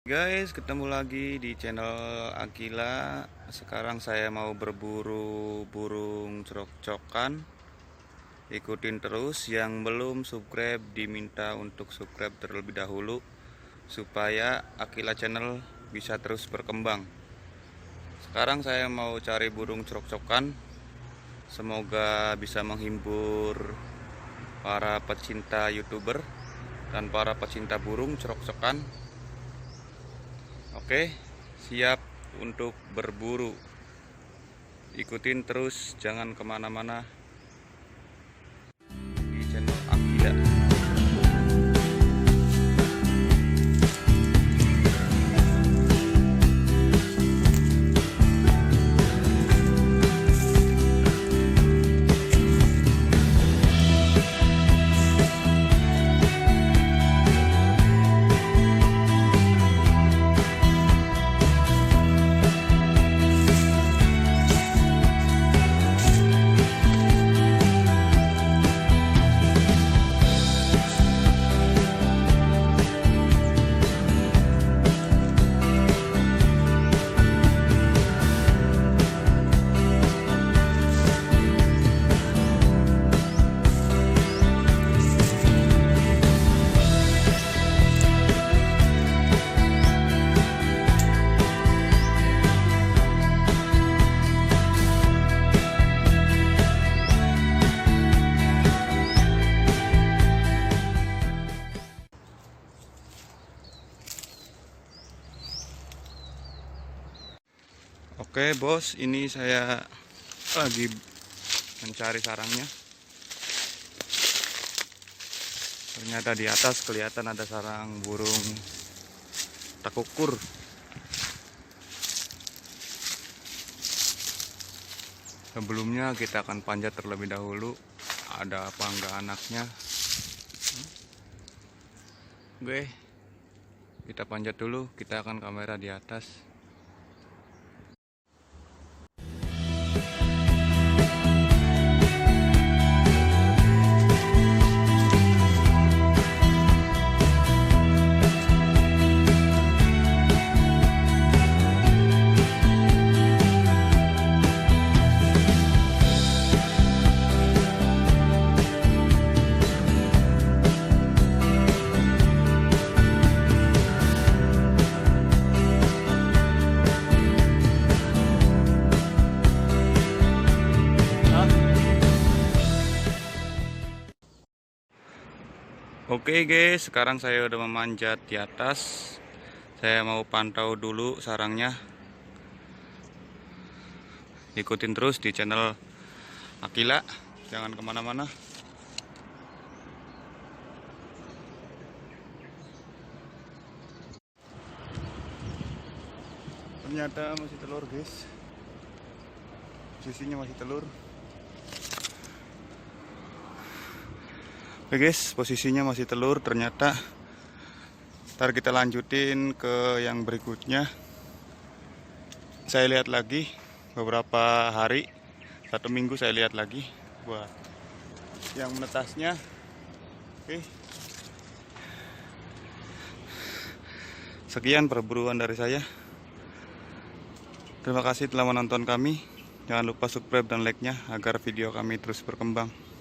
Guys, ketemu lagi di channel Akila. Sekarang saya mau berburu burung cerok-cokan. Ikutin terus, yang belum subscribe diminta untuk subscribe terlebih dahulu supaya Akila channel bisa terus berkembang. Sekarang saya mau cari burung cerok-cokan. Semoga bisa menghibur para pecinta YouTuber dan para pecinta burung cerok-cokan. Oke, siap untuk berburu. Ikutin terus, jangan kemana-mana di channel Akila. Oke bos, ini saya lagi mencari sarangnya. Ternyata di atas kelihatan ada sarang burung tekukur. Sebelumnya kita akan panjat terlebih dahulu, ada apa enggak anaknya. Oke, kita panjat dulu, kita akan kamera di atas. Oke guys, sekarang saya udah memanjat di atas. Saya mau pantau dulu sarangnya. Ikutin terus di channel Akila, jangan kemana-mana. Ternyata masih telur guys. Posisinya masih telur. Oke guys, posisinya masih telur ternyata. Ntar kita lanjutin ke yang berikutnya. Saya lihat lagi beberapa hari, 1 minggu saya lihat lagi buat yang menetasnya. Oke. Sekian perburuan dari saya. Terima kasih telah menonton kami. Jangan lupa subscribe dan like-nya agar video kami terus berkembang.